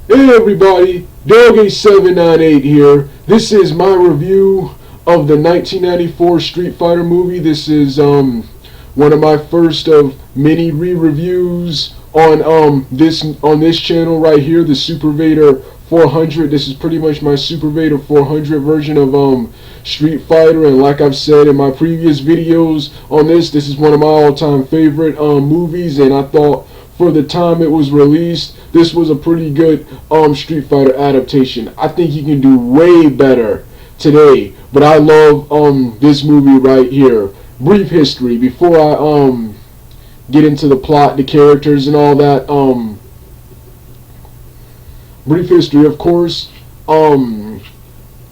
Hey everybody, Dog8798 here. This is my review of the 1994 Street Fighter movie. This is one of my first of many re-reviews on this channel right here, the Super Vader 400. This is pretty much my Super Vader 400 version of Street Fighter, and like I've said in my previous videos on this is one of my all-time favorite movies, and I thought for the time it was released, this was a pretty good Street Fighter adaptation. I think you can do way better today, but I love this movie right here. Brief history before I get into the plot, the characters, and all that. Brief history, of course.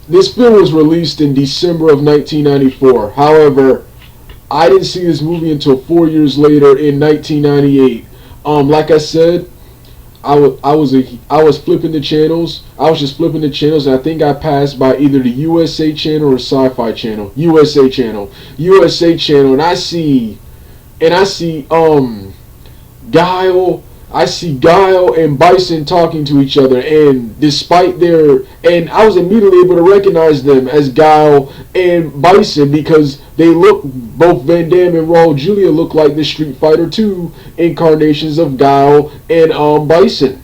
This film was released in December of 1994. However, I didn't see this movie until 4 years later in 1998. Like I said, I was flipping the channels. I was just flipping the channels, and I think I passed by either the USA channel or Sci-Fi channel. USA channel, and I see Guile. I see Guile and Bison talking to each other, and I was immediately able to recognize them as Guile and Bison because they look, both Van Damme and Raul Julia look like the Street Fighter 2 incarnations of Guile and Bison.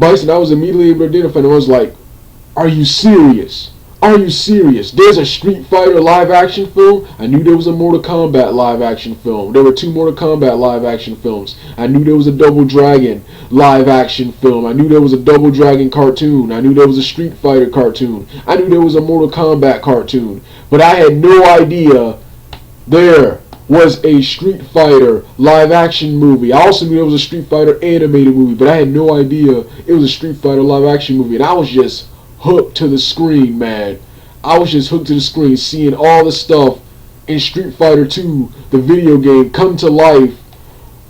I was immediately able to identify them. I was like, "Are you serious? Are you serious? There's a Street Fighter live action film?" I knew there was a Mortal Kombat live action film. There were two Mortal Kombat live action films. I knew there was a Double Dragon live action film. I knew there was a Double Dragon cartoon. I knew there was a Street Fighter cartoon. I knew there was a Mortal Kombat cartoon. But I had no idea there was a Street Fighter live action movie. I also knew there was a Street Fighter animated movie, but I had no idea it was a Street Fighter live action movie. And I was just hooked to the screen, man. I was just hooked to the screen, seeing all the stuff in Street Fighter 2, the video game, come to life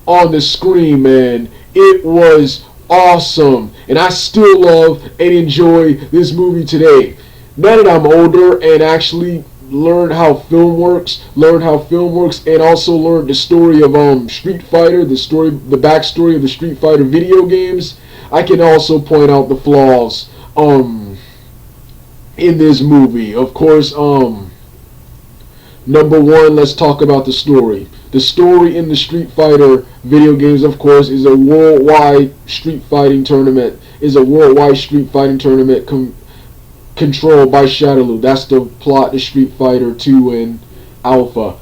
on the screen, man. It was awesome, and I still love and enjoy this movie today. Now that I'm older and actually learned how film works, and also learned the story of Street Fighter, the backstory of the Street Fighter video games, I can also point out the flaws in this movie. Of course, number one, let's talk about the story. The story in the Street Fighter video games, of course, is a worldwide street fighting tournament. Controlled by Shadaloo. That's the plot to Street Fighter 2 and Alpha.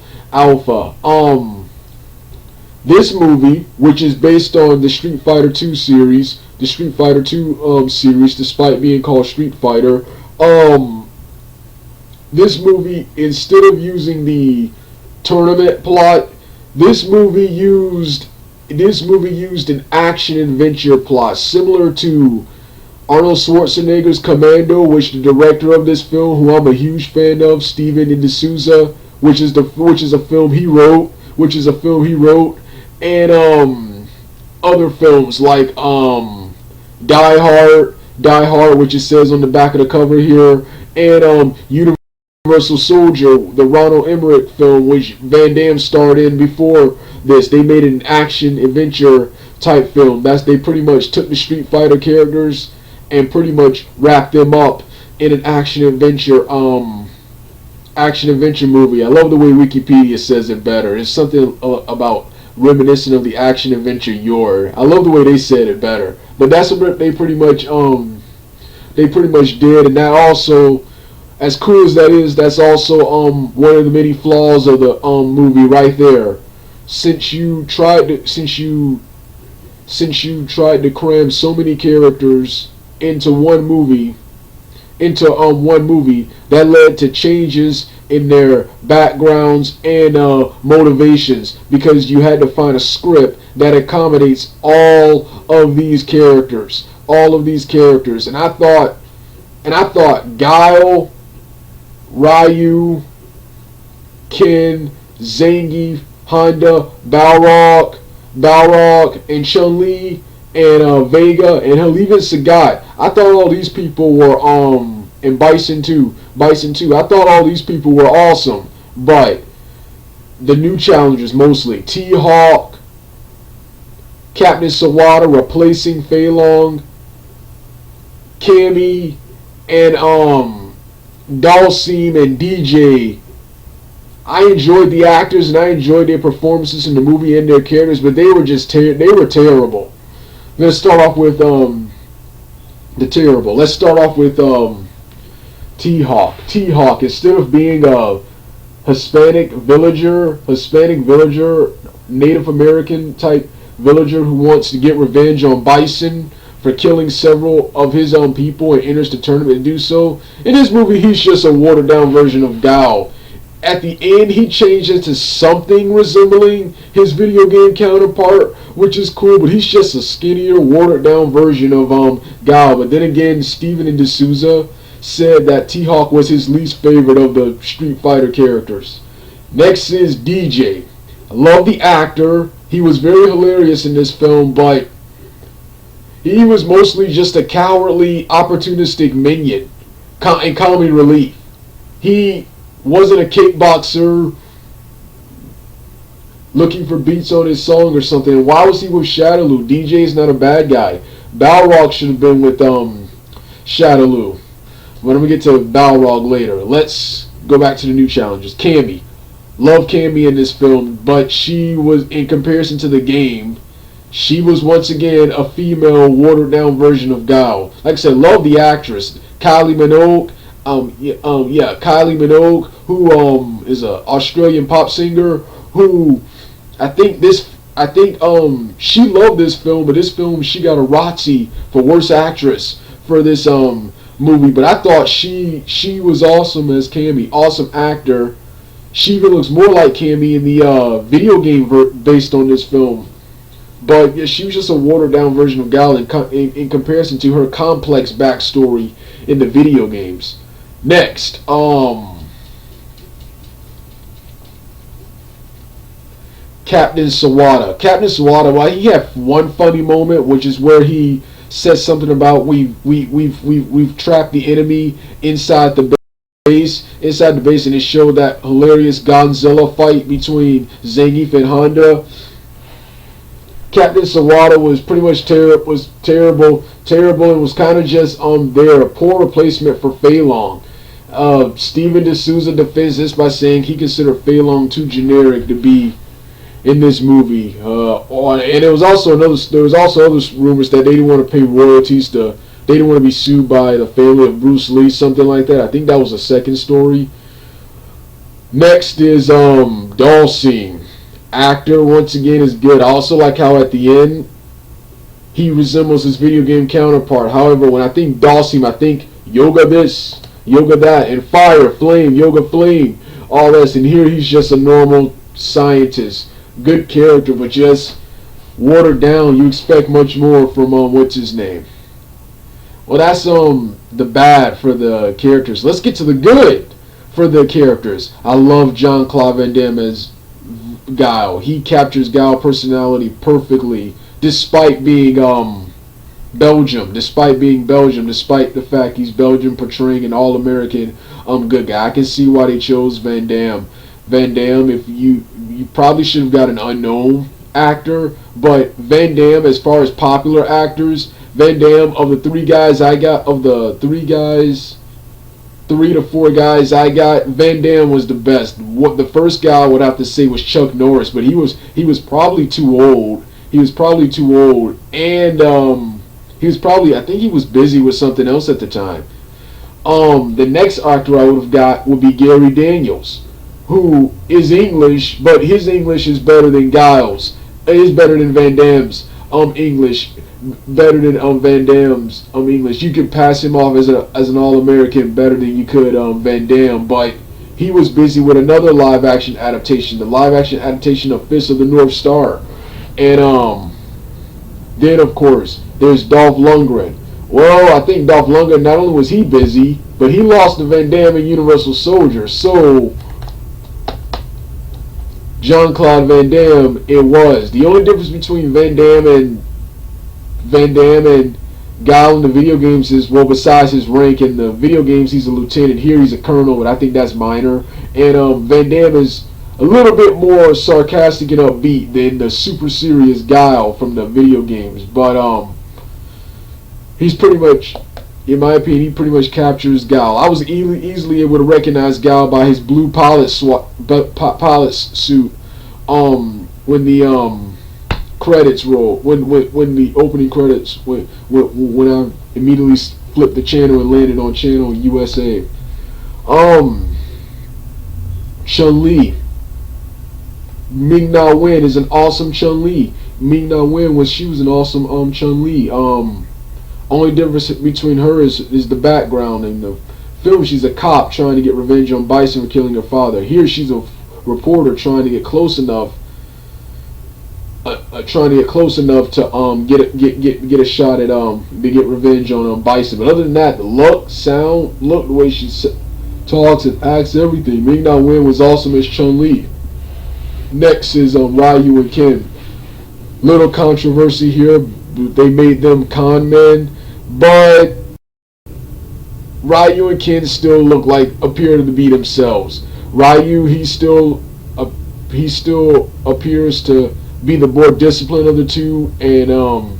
This movie, which is based on the Street Fighter 2 series, despite being called Street Fighter, this movie, instead of using the tournament plot, this movie used an action adventure plot similar to Arnold Schwarzenegger's Commando, which the director of this film, who I'm a huge fan of, Steven D'Souza, which is a film he wrote, and other films like Die Hard, which it says on the back of the cover here, and Universal Soldier, the Ronald Emmerich film, which Van Damme starred in before this. They made an action adventure type film. They pretty much took the Street Fighter characters and pretty much wrapped them up in an action adventure movie. I love the way Wikipedia says it better. It's something about reminiscent of the action adventure Yor. I love the way they said it better. But that's what they pretty much did, and that also, as cool as that is, that's also one of the many flaws of the movie right there. Since you tried to cram so many characters into one movie, that led to changes in their backgrounds and motivations, because you had to find a script that accommodates all of these characters. And I thought Guile, Ryu, Ken, Zangief, Honda, Balrog, and Chun-Li, and Vega, and hell, even Sagat. I thought all these people were and Bison too. I thought all these people were awesome, but the new challengers, mostly T-Hawk, Captain Sawada replacing Fei Long, Cammy, and Dalsim and DJ. I enjoyed the actors and I enjoyed their performances in the movie and their characters, but they were just they were terrible. Let's start off with the terrible. Let's start off with T-Hawk. T-Hawk, instead of being a Hispanic villager, Native American type villager who wants to get revenge on Bison for killing several of his own people and enters the tournament to do so. In this movie, he's just a watered down version of Gao. At the end, he changed into something resembling his video game counterpart, which is cool, but he's just a skinnier, watered down version of Gao. But then again, Steven and D'Souza said that T-Hawk was his least favorite of the Street Fighter characters. Next is DJ. I love the actor. He was very hilarious in this film, but he was mostly just a cowardly, opportunistic minion and comic relief. He wasn't a kickboxer looking for beats on his song or something. Why was he with Shadaloo? DJ is not a bad guy. Balrog should have been with Shadaloo. But I'm going to get to Balrog later. Let's go back to the new challenges. Cammy. Love Cammy in this film, but she was, in comparison to the game, she was once again a female, watered down version of Gao. Like I said, love the actress. Kylie Minogue. Kylie Minogue, who is an Australian pop singer, who I think she loved this film, but this film she got a ROTC for worst actress for this movie. But I thought she was awesome as Cammy, awesome actor. She even looks more like Cammy in the video game based on this film. But yeah, she was just a watered down version of Gal in comparison to her complex backstory in the video games. Next, Captain Sawada. Captain Sawada, well, he had one funny moment, which is where he says something about we've trapped the enemy inside the base, and it showed that hilarious Godzilla fight between Zangief and Honda. Captain Sawada was pretty much terrible, and was kind of just there, a poor replacement for Fei Long. Steven D'Souza defends this by saying he considered Fei Long too generic to be in this movie. And there was also other rumors that they didn't want to pay royalties they didn't want to be sued by the family of Bruce Lee, something like that. I think that was a second story. Next is Dalsim. Actor once again is good. I also like how at the end he resembles his video game counterpart. However, when I think Dalsim, I think yoga this, yoga that, and fire, flame, yoga flame, all this. And here he's just a normal scientist. Good character, but just watered down. You expect much more from what's his name. Well, that's the bad for the characters. Let's get to the good for the characters. I love Jean-Claude Van Damme as Guile. He captures Guile personality perfectly, despite being Belgium, despite the fact he's Belgian, portraying an all-American good guy. I can see why they chose Van Damme. Van Damme, if you probably should have got an unknown actor, but Van Damme, as far as popular actors, Van Damme, of the three to four guys I got, Van Damme was the best. What the first guy I would have to say was Chuck Norris, but he was probably too old. And I think he was busy with something else at the time. The next actor I would have got would be Gary Daniels, who is English, but his English is better than Guile's. It is better than Van Damme's English. Better than Van Damme's English. You could pass him off as an All-American better than you could Van Damme, but he was busy with another live-action adaptation, the live-action adaptation of Fist of the North Star. And then, of course, there's Dolph Lundgren. Well, I think Dolph Lundgren, not only was he busy, but he lost to Van Damme in Universal Soldier. So Jean-Claude Van Damme, it was. The only difference between Van Damme and Guile in the video games is, well, besides his rank in the video games, he's a lieutenant. Here he's a colonel, but I think that's minor. And Van Damme is a little bit more sarcastic and upbeat than the super serious Guile from the video games. But he's pretty much, in my opinion, he pretty much captures Guile. I was easily able to recognize Guile by his blue pilot suit. When the credits roll, when the opening credits, when I immediately flipped the channel and landed on channel USA. Chun-Li. Ming-Na Wen is an awesome Chun-Li. Ming-Na Wen she was an awesome Chun-Li. Only difference between her is the background. In the film, she's a cop trying to get revenge on Bison for killing her father. Here, she's a reporter trying to get close enough, to get a shot at to get revenge on Bison. But other than that, the look, the way she talks and acts, everything. Ming-Na Wen was awesome as Chun-Li. Next is Ryu and Ken. Little controversy here. They made them con men, but Ryu and Ken still appear to be themselves. Ryu, he still appears to be the more disciplined of the two, and and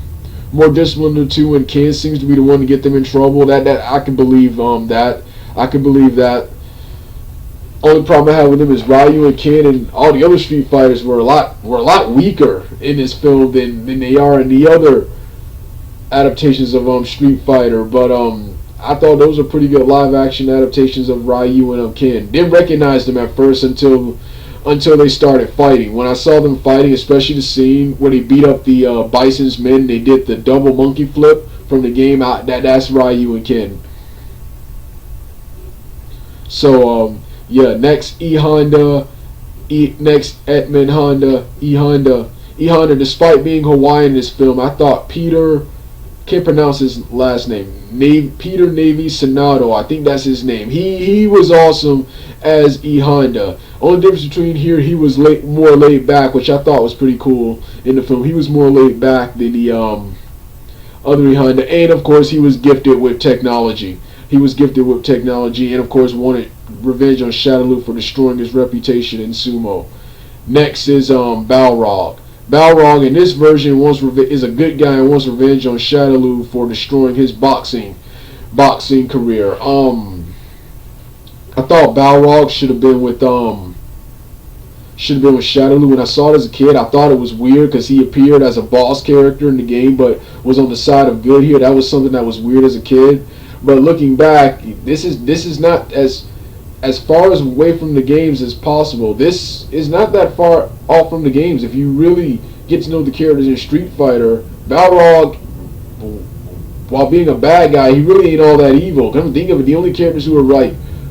Ken seems to be the one to get them in trouble. That I can believe that. I can believe that. Only problem I have with them is Ryu and Ken and all the other Street Fighters were a lot weaker in this film than they are in the other adaptations of Street Fighter. But I thought those are pretty good live action adaptations of Ryu and Ken. Didn't recognize them at first until they started fighting. When I saw them fighting, especially the scene where they beat up the Bison's men, they did the double monkey flip from the game. That's Ryu and Ken. So yeah, next Honda, next Edmund Honda, Honda. Despite being Hawaiian in this film, I thought Peter, can't pronounce his last name, Peter Navy Sonato, I think that's his name. He was awesome as Honda. Only difference between here, he was more laid back, which I thought was pretty cool in the film. He was more laid back than the other Honda, and of course he was gifted with technology. And of course wanted revenge on Shadaloo for destroying his reputation in sumo. Next is Balrog. Balrog in this version is a good guy and wants revenge on Shadaloo for destroying his boxing career. I thought Balrog should have been with Shadaloo. When I saw it as a kid, I thought it was weird because he appeared as a boss character in the game, but was on the side of good here. That was something that was weird as a kid. But looking back, this is not as far as away from the games as possible. This is not that far off from the games. If you really get to know the characters in Street Fighter, Balrog, while being a bad guy, he really ain't all that evil. Come to think of it, the only characters who are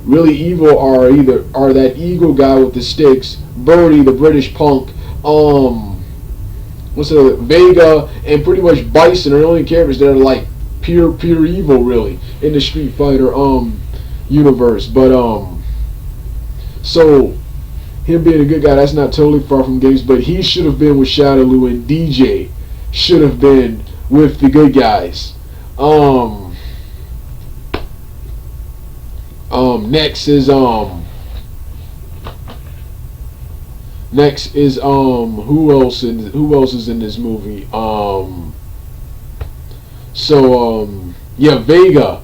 really evil are that eagle guy with the sticks, Birdie, the British punk, Vega, and pretty much Bison are the only characters that are pure evil really in the Street Fighter universe. But so him being a good guy, that's not totally far from games, but he should have been with Shadaloo, and DJ should have been with the good guys. Next is who else is in this movie? Yeah, Vega,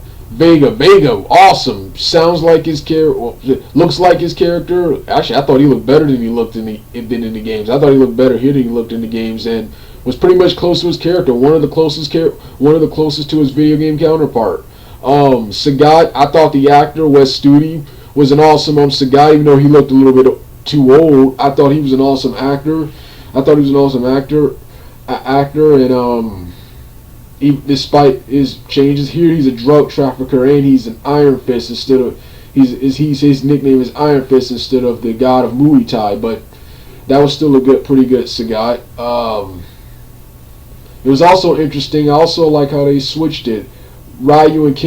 awesome. Sounds like his character, looks like his character. Actually, I thought he looked better than he looked in the games. I thought he looked better here than he looked in the games, and was pretty much close to his character. One of the closest to his video game counterpart. Sagat, I thought the actor Wes Studi was an awesome Sagat, even though he looked a little bit too old. I thought he was an awesome actor. Despite his changes here, he's a drug trafficker and he's an Iron Fist instead of his nickname is Iron Fist instead of the god of Muay Thai. But that was still pretty good Sagat. It was also interesting. I also like how they switched it. Ryu and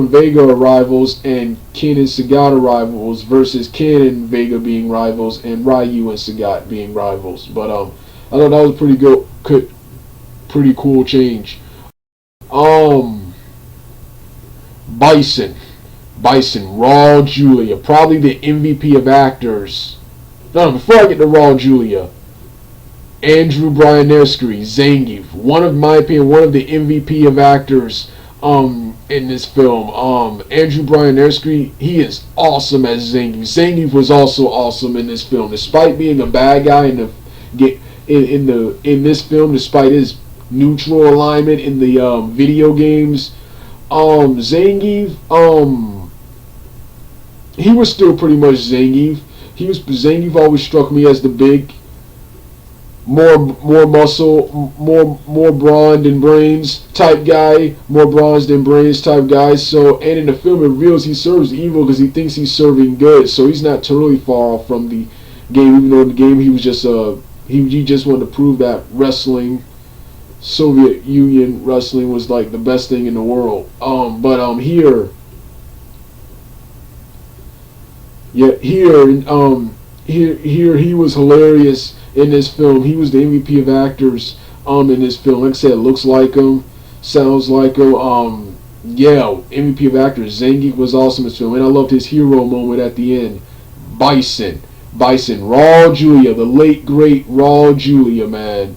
Vega are rivals, and Ken and Sagat are rivals, versus Ken and Vega being rivals, and Ryu and Sagat being rivals. But I thought that was pretty cool change. Bison, Raul Julia, probably the MVP of actors No, before I get to Raul Julia, Andrew Bryanowski, Zangief, one of my opinion, one of the MVP of actors in this film. Andrew Bryanowski, he is awesome as Zangief. Zangief was also awesome in this film, despite being a bad guy in this film, despite his neutral alignment in the video games. Zangief, he was still pretty much Zangief. Zangief always struck me as the big, more muscle, more brawn than brains type guy, more bronze than brains type guy. So, and in the film it reveals he serves evil because he thinks he's serving good. So he's not totally far off from the game, even though in the game he was just he just wanted to prove that wrestling, Soviet Union wrestling, was like the best thing in the world. Here he was hilarious in this film. He was the MVP of actors in this film. Like I said, looks like him, sounds like him. MVP of actors. Zangief was awesome in this film, and I loved his hero moment at the end. Bison, Raul Julia, the late great Raul Julia, man.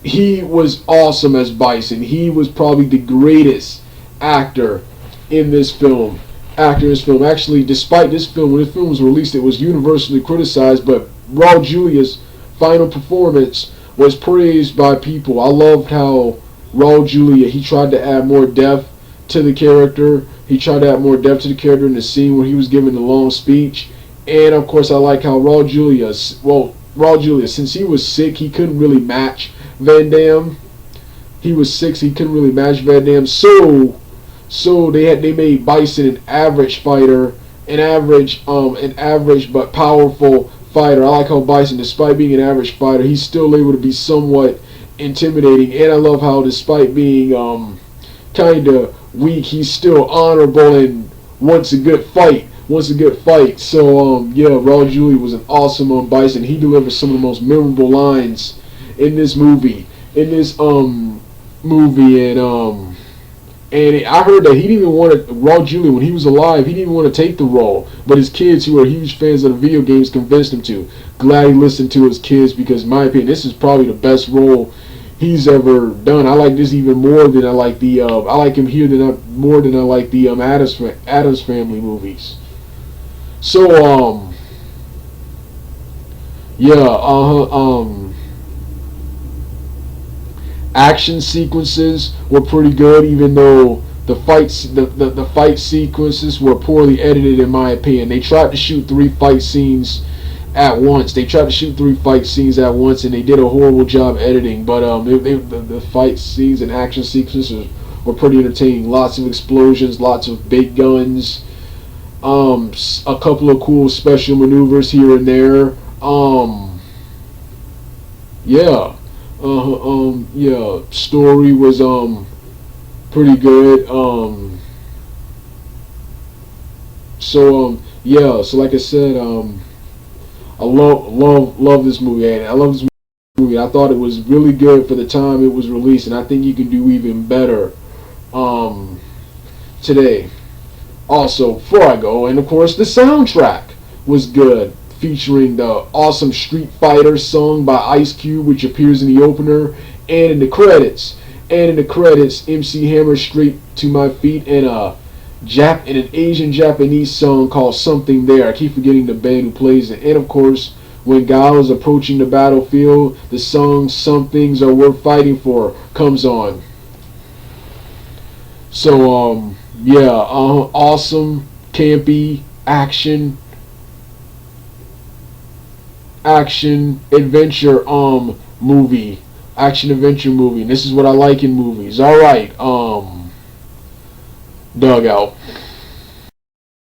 He was awesome as Bison. He was probably the greatest actor in this film. Actually, despite this film, when this film was released, it was universally criticized, but Raul Julia's final performance was praised by people. I loved how Raul Julia, he tried to add more depth to the character. He tried to add more depth to the character in the scene where he was giving the long speech. And of course, I like how Raul Julia, since he was sick, he couldn't really match Van Damme. He was sick, so he couldn't really match Van Damme. So they made Bison an average fighter, an average but powerful fighter. I like how Bison, despite being an average fighter, he's still able to be somewhat intimidating. And I love how, despite being kind of weak, he's still honorable and wants a good fight. So Raul Julia was an awesome Bison. He delivered some of the most memorable lines in this movie. And I heard that he didn't even want to, Raul Julia, when he was alive, he didn't even want to take the role. But his kids, who are huge fans of the video games, convinced him to. Glad he listened to his kids, because in my opinion, this is probably the best role he's ever done. I like this even more than I like the, I like him here more than I like the Addams Family movies. So, action sequences were pretty good, even though the fight sequences were poorly edited, in my opinion. They tried to shoot three fight scenes at once, and they did a horrible job editing. But the fight scenes and action sequences were pretty entertaining. Lots of explosions, lots of big guns, a couple of cool special maneuvers here and there. Story was pretty good. So like I said, I love this movie, and I love this movie. I thought it was really good for the time it was released, and I think you can do even better today. Also, before I go, and of course the soundtrack was good, featuring the awesome Street Fighter song by Ice Cube, which appears in the opener and in the credits. MC Hammer, Straight to My Feet, and an Asian Japanese song called Something There. I keep forgetting the band who plays it. And of course, when Guile is approaching the battlefield, the song Some Things Are Worth Fighting For comes on. So awesome, campy, action adventure movie. And this is what I like in movies. Alright, Dugout.